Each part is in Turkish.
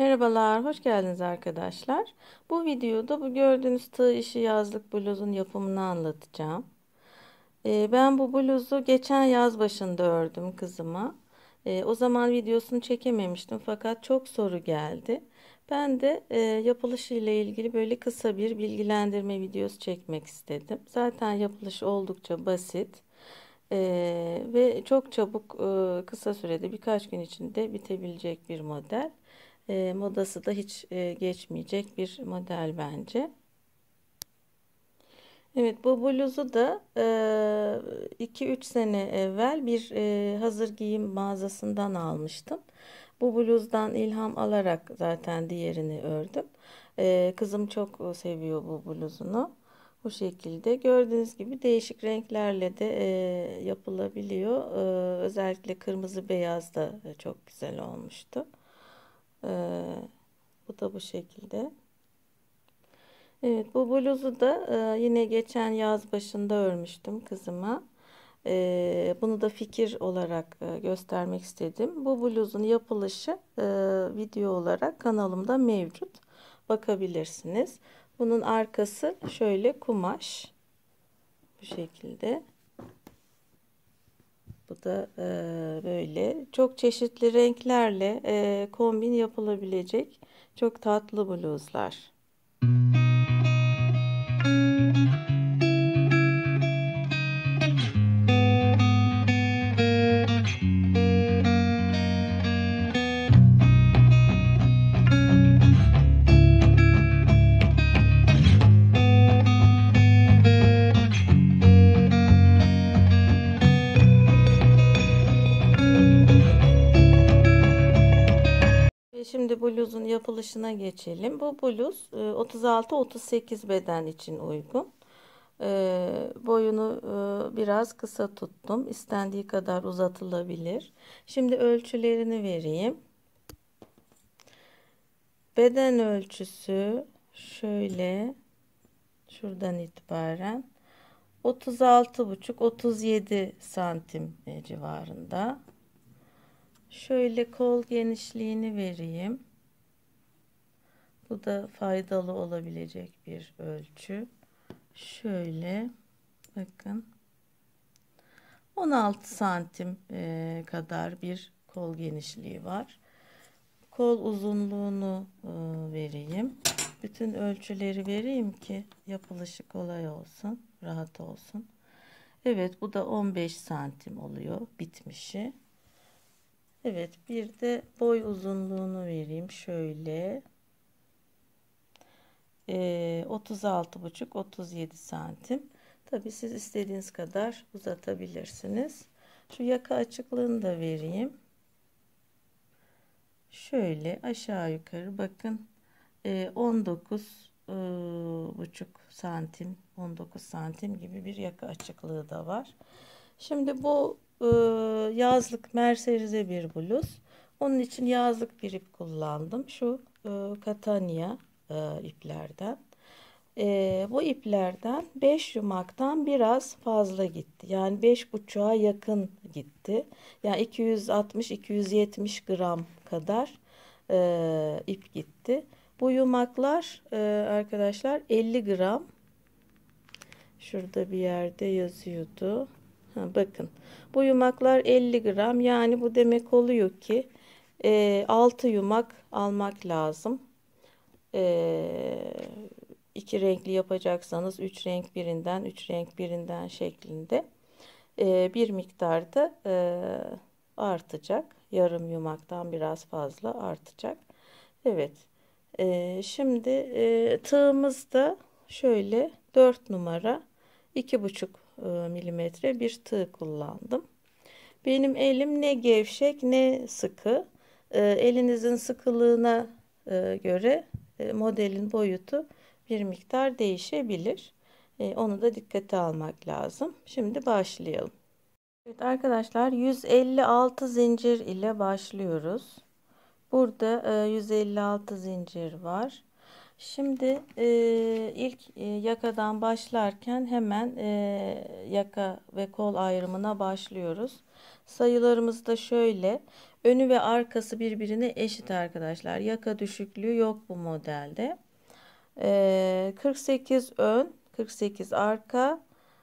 Merhabalar, hoş geldiniz arkadaşlar. Bu videoda bu gördüğünüz tığ işi yazlık bluzun yapımını anlatacağım. Ben bu bluzu geçen yaz başında ördüm kızıma. O zaman videosunu çekememiştim fakat çok soru geldi. Ben de yapılışı ile ilgili böyle kısa bir bilgilendirme videosu çekmek istedim. Zaten yapılışı oldukça basit. Ve çok çabuk kısa sürede birkaç gün içinde bitebilecek bir model. Modası da hiç geçmeyecek bir model bence. Evet, bu bluzu da 2-3 sene evvel bir hazır giyim mağazasından almıştım. Bu bluzdan ilham alarak zaten diğerini ördüm. Kızım çok seviyor bu bluzunu. Bu şekilde gördüğünüz gibi değişik renklerle de yapılabiliyor. Özellikle kırmızı beyaz da çok güzel olmuştu. Bu da bu şekilde. Evet, bu bluzu da yine geçen yaz başında örmüştüm kızıma. Bunu da fikir olarak göstermek istedim. Bu bluzun yapılışı video olarak kanalımda mevcut. Bakabilirsiniz. Bunun arkası şöyle kumaş. Bu şekilde. Bu da böyle çok çeşitli renklerle kombin yapılabilecek çok tatlı bluzlar. Şimdi bluzun yapılışına geçelim. Bu bluz 36-38 beden için uygun. Boyunu biraz kısa tuttum. İstendiği kadar uzatılabilir. Şimdi ölçülerini vereyim. Beden ölçüsü şöyle şuradan itibaren 36,5-37 santim civarında. Şöyle kol genişliğini vereyim. Bu da faydalı olabilecek bir ölçü. Şöyle bakın 16 santim kadar bir kol genişliği var. Kol uzunluğunu vereyim. Bütün ölçüleri vereyim ki yapılışı kolay olsun, rahat olsun. Evet, bu da 15 santim oluyor bitmişi. Evet, bir de boy uzunluğunu vereyim şöyle. 36,5-37 santim. Tabii siz istediğiniz kadar uzatabilirsiniz. Şu yaka açıklığını da vereyim. Şöyle aşağı yukarı bakın 19,5 santim 19 santim gibi bir yaka açıklığı da var. Şimdi bu yazlık merserize bir bluz. Onun için yazlık bir ip kullandım. Şu Catania iplerden. Bu iplerden 5 yumaktan biraz fazla gitti. Yani 5,5'a yakın gitti. Yani 260-270 gram kadar ip gitti. Bu yumaklar arkadaşlar 50 gram. Şurada bir yerde yazıyordu. Bakın bu yumaklar 50 gram. Yani bu demek oluyor ki 6 yumak almak lazım. 2 renkli yapacaksanız 3 renk birinden 3 renk birinden şeklinde bir miktarda artacak. Yarım yumaktan biraz fazla artacak. Evet. Şimdi tığımız da şöyle 4 numara 2,5 milimetre bir tığ kullandım. Benim elim ne gevşek ne sıkı. Elinizin sıkılığına göre modelin boyutu bir miktar değişebilir. Onu da dikkate almak lazım. Şimdi başlayalım. Evet arkadaşlar 156 zincir ile başlıyoruz. Burada 156 zincir var. Şimdi ilk yakadan başlarken hemen yaka ve kol ayrımına başlıyoruz. Sayılarımız da şöyle. Önü ve arkası birbirine eşit arkadaşlar. Yaka düşüklüğü yok bu modelde. 48 ön, 48 arka,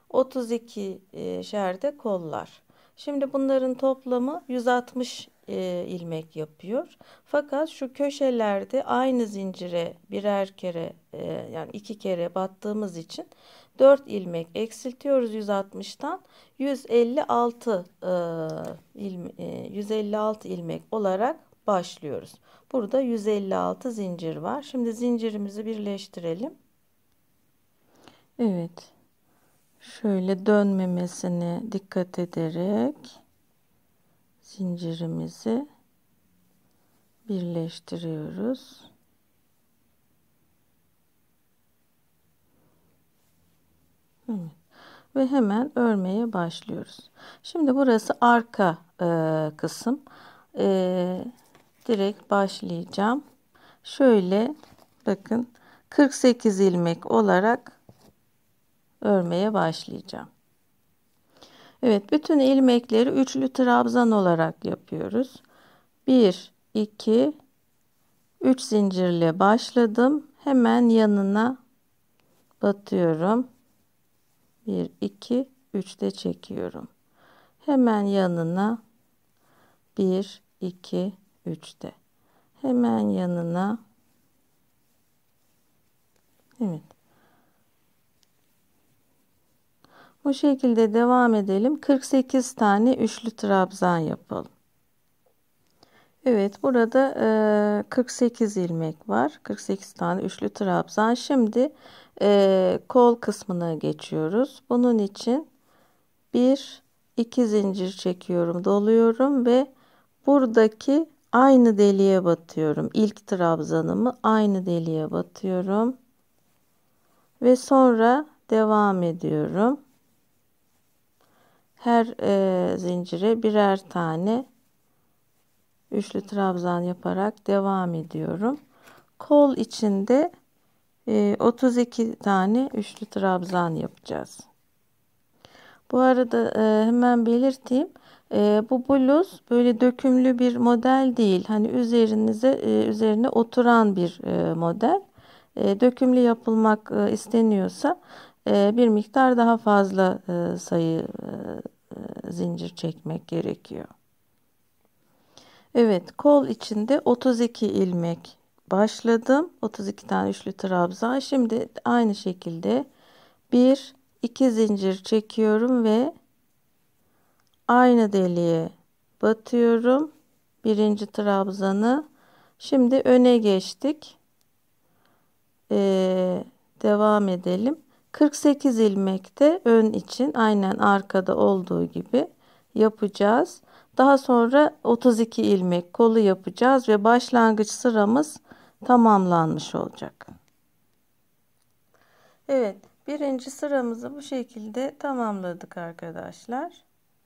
32 şerde kollar. Şimdi bunların toplamı 160 ilmek yapıyor. Fakat şu köşelerde aynı zincire birer kere yani 2 kere battığımız için 4 ilmek eksiltiyoruz 160'tan 156 156 ilmek olarak başlıyoruz. Burada 156 zincir var. Şimdi zincirimizi birleştirelim. Evet. Şöyle dönmemesine dikkat ederek zincirimizi birleştiriyoruz. Evet. Ve hemen örmeye başlıyoruz. Şimdi burası arka kısım. Direkt başlayacağım. Şöyle bakın 48 ilmek olarak örmeye başlayacağım. Evet, bütün ilmekleri üçlü trabzan olarak yapıyoruz. 1 2 3 zincirle başladım. Hemen yanına batıyorum. 1 2 3 de çekiyorum. Hemen yanına 1 2 3 de. Hemen yanına. Evet. Bu şekilde devam edelim. 48 tane üçlü trabzan yapalım. Evet, burada 48 ilmek var. 48 tane üçlü trabzan. Şimdi kol kısmına geçiyoruz. Bunun için 1 2 zincir çekiyorum, doluyorum ve buradaki aynı deliğe batıyorum. İlk trabzanımı aynı deliğe batıyorum ve sonra devam ediyorum. Her zincire birer tane üçlü trabzan yaparak devam ediyorum. Kol içinde 32 tane üçlü trabzan yapacağız. Bu arada hemen belirteyim. Bu bluz böyle dökümlü bir model değil. Hani üzerine oturan bir model. Dökümlü yapılmak isteniyorsa bir miktar daha fazla sayı zincir çekmek gerekiyor. Evet, kol içinde 32 ilmek başladım. 32 tane üçlü trabzan. Şimdi aynı şekilde 1 2 zincir çekiyorum ve aynı deliğe batıyorum. Birinci trabzanı. Şimdi öne geçtik. Devam edelim. 48 ilmekte ön için aynen arkada olduğu gibi yapacağız. Daha sonra 32 ilmek kolu yapacağız ve başlangıç sıramız tamamlanmış olacak. Evet, birinci sıramızı bu şekilde tamamladık arkadaşlar.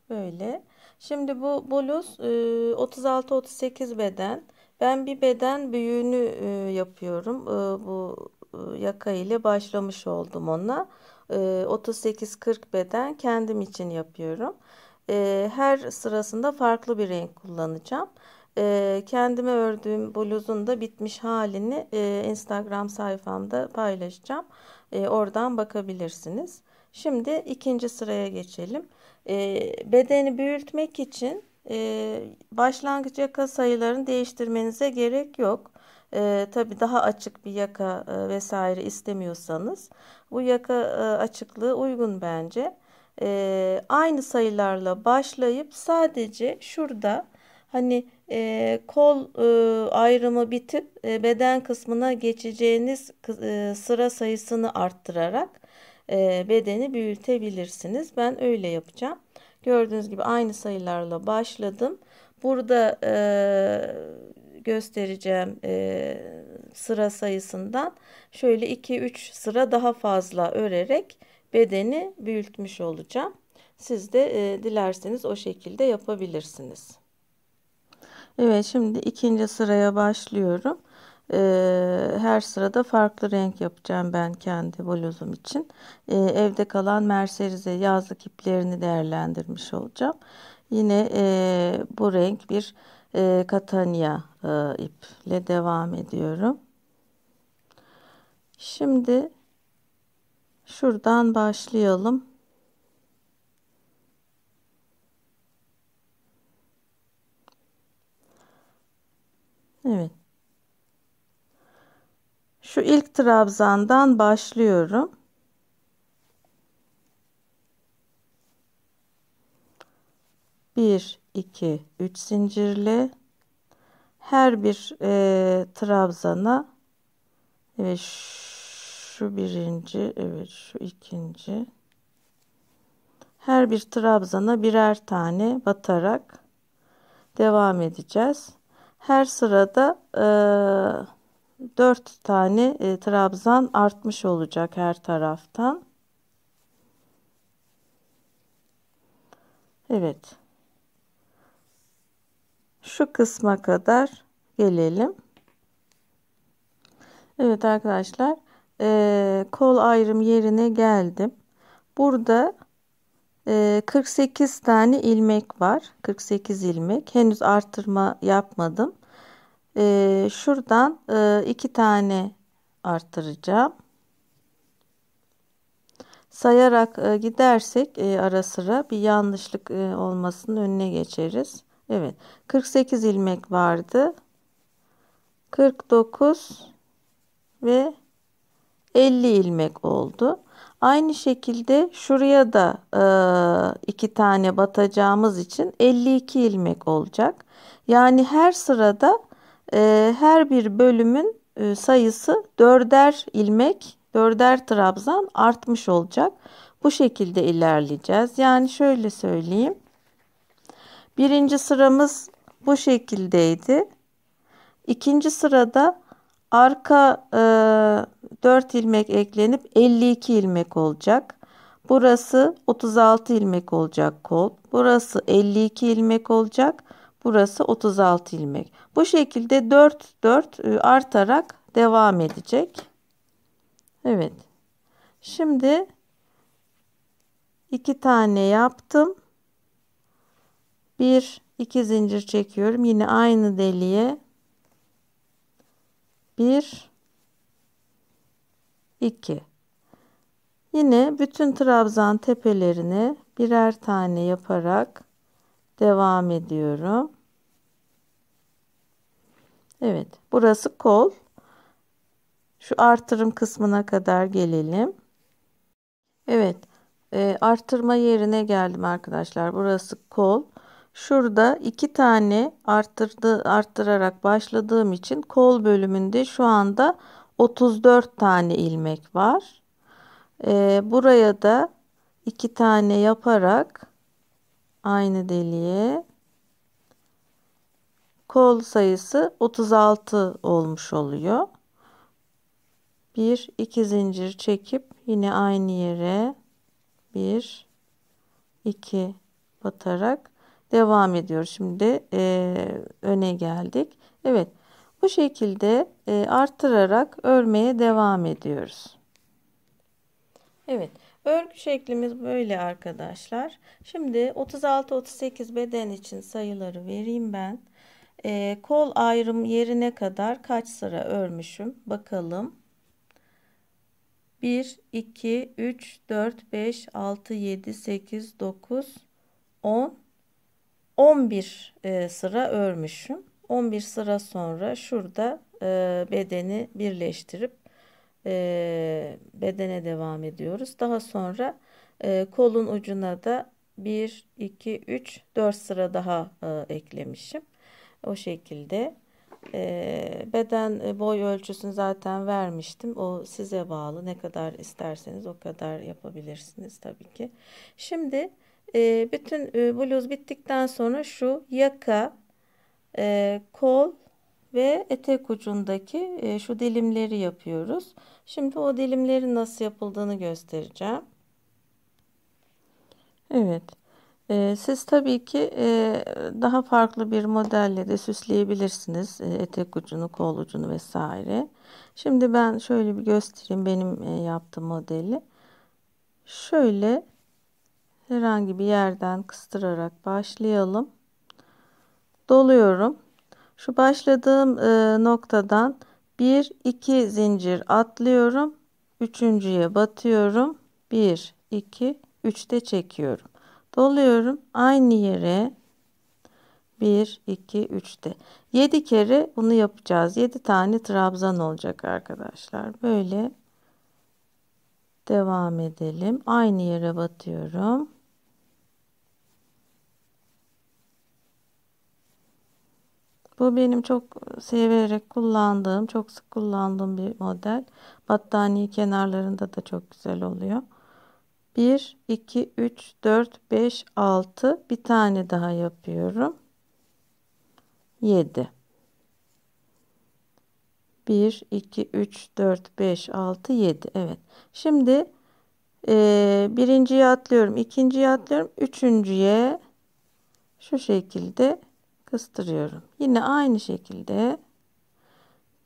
Böyle. Şimdi bu bluz 36-38 beden. Ben bir beden büyüğünü yapıyorum. Bu yaka ile başlamış oldum ona. 38-40 beden kendim için yapıyorum. Her sırasında farklı bir renk kullanacağım. Kendime ördüğüm bluzun da bitmiş halini Instagram sayfamda paylaşacağım. Oradan bakabilirsiniz. Şimdi ikinci sıraya geçelim. Bedeni büyütmek için başlangıç yaka sayılarını değiştirmenize gerek yok. Tabii daha açık bir yaka vesaire istemiyorsanız bu yaka açıklığı uygun bence. Aynı sayılarla başlayıp sadece şurada hani kol ayrımı bitip beden kısmına geçeceğiniz sıra sayısını arttırarak bedeni büyütebilirsiniz. Ben öyle yapacağım. Gördüğünüz gibi aynı sayılarla başladım. Burada göstereceğim sıra sayısından şöyle 2-3 sıra daha fazla örerek bedeni büyütmüş olacağım. Siz de dilerseniz o şekilde yapabilirsiniz. Evet, şimdi ikinci sıraya başlıyorum. Her sırada farklı renk yapacağım ben kendi bluzum için. Evde kalan merserize yazlık iplerini değerlendirmiş olacağım. Yine bu renk bir Katanya iple devam ediyorum. Şimdi şuradan başlayalım. Evet. Şu ilk trabzandan başlıyorum. Bir, iki, üç zincirli. Her bir trabzana, evet, şu birinci, evet, şu ikinci. Her bir trabzana birer tane batarak devam edeceğiz. Her sırada 4 tane trabzan artmış olacak her taraftan. Evet. Şu kısma kadar gelelim. Evet arkadaşlar, kol ayrım yerine geldim. Burada 48 tane ilmek var. 48 ilmek. Henüz artırma yapmadım. Şuradan 2 tane arttıracağım. Sayarak gidersek ara sıra bir yanlışlık olmasının önüne geçeriz. Evet. 48 ilmek vardı. 49 ve 50 ilmek oldu. Aynı şekilde şuraya da 2 tane batacağımız için 52 ilmek olacak. Yani her sırada her bir bölümün sayısı 4'er ilmek, 4'er trabzan artmış olacak. Bu şekilde ilerleyeceğiz. Yani şöyle söyleyeyim. Birinci sıramız bu şekildeydi. İkinci sırada arka 4 ilmek eklenip 52 ilmek olacak. Burası 36 ilmek olacak kol. Burası 52 ilmek olacak. Burası 36 ilmek. Bu şekilde 4 4 artarak devam edecek. Evet. Şimdi 2 tane yaptım. 1 2 zincir çekiyorum. Yine aynı deliğe 1 2. Yine bütün trabzan tepelerine birer tane yaparak devam ediyorum. Evet, burası kol. Şu artırım kısmına kadar gelelim. Evet, artırma yerine geldim arkadaşlar. Burası kol. Şurada 2 tane arttırarak başladığım için kol bölümünde şu anda 34 tane ilmek var. Buraya da 2 tane yaparak aynı deliğe kol sayısı 36 olmuş oluyor. 1 2 zincir çekip yine aynı yere 1 2 batarak devam ediyoruz. Şimdi öne geldik. Evet, bu şekilde arttırarak örmeye devam ediyoruz. Evet, örgü şeklimiz böyle arkadaşlar. Şimdi 36-38 beden için sayıları vereyim ben. Kol ayrım yerine kadar kaç sıra örmüşüm bakalım. 1 2 3 4 5 6 7 8 9 10 11 sıra örmüşüm. 11 sıra sonra şurada bedeni birleştirip bedene devam ediyoruz. Daha sonra kolun ucuna da 1 2 3 4 sıra daha eklemişim. O şekilde beden boy ölçüsünü zaten vermiştim. O size bağlı. Ne kadar isterseniz o kadar yapabilirsiniz tabii ki. Şimdi bütün bluz bittikten sonra şu yaka, kol ve etek ucundaki şu dilimleri yapıyoruz. Şimdi o dilimlerin nasıl yapıldığını göstereceğim. Evet. Siz tabii ki daha farklı bir modelle de süsleyebilirsiniz. Etek ucunu, kol ucunu vesaire. Şimdi ben şöyle bir göstereyim benim yaptığım modeli. Şöyle herhangi bir yerden kıstırarak başlayalım. doluyorum. Şu başladığım noktadan 1-2 zincir atlıyorum. Üçüncüye batıyorum. 1-2-3 de çekiyorum. Doluyorum. Aynı yere 1-2-3'te 7 kere bunu yapacağız. 7 tane trabzan olacak arkadaşlar. Böyle devam edelim. Aynı yere batıyorum. Bu benim çok severek kullandığım, çok sık kullandığım bir model. Battaniye kenarlarında da çok güzel oluyor. 1, 2, 3, 4, 5, 6. Bir tane daha yapıyorum. 7. 1, 2, 3, 4, 5, 6, 7. Evet. Şimdi birinciye atlıyorum, ikinciye atlıyorum, üçüncüye şu şekilde kıstırıyorum. Yine aynı şekilde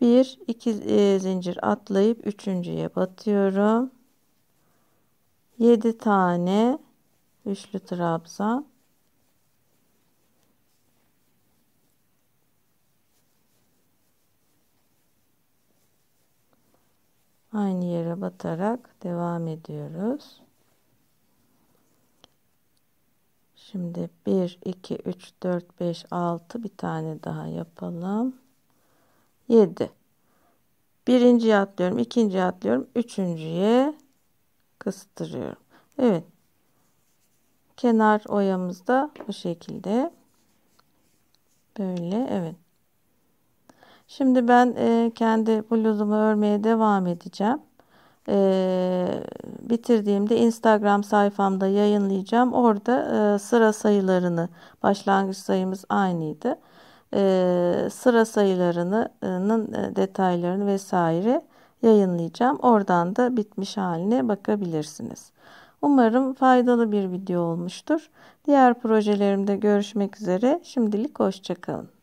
1-2 zincir atlayıp üçüncüye batıyorum. 7 tane üçlü trabzan. Aynı yere batarak devam ediyoruz. Şimdi 1, 2, 3, 4, 5, 6 bir tane daha yapalım. 7. Birinciye atlıyorum, ikinciye atlıyorum, üçüncüye kıstırıyorum. Evet. Kenar oyamız da bu şekilde. Böyle, evet. Şimdi ben kendi bluzumu örmeye devam edeceğim. Bitirdiğimde Instagram sayfamda yayınlayacağım. Orada sıra sayılarını, başlangıç sayımız aynıydı. Sıra sayılarının detaylarını vesaire yayınlayacağım. Oradan da bitmiş haline bakabilirsiniz. Umarım faydalı bir video olmuştur. Diğer projelerimde görüşmek üzere. Şimdilik hoşça kalın.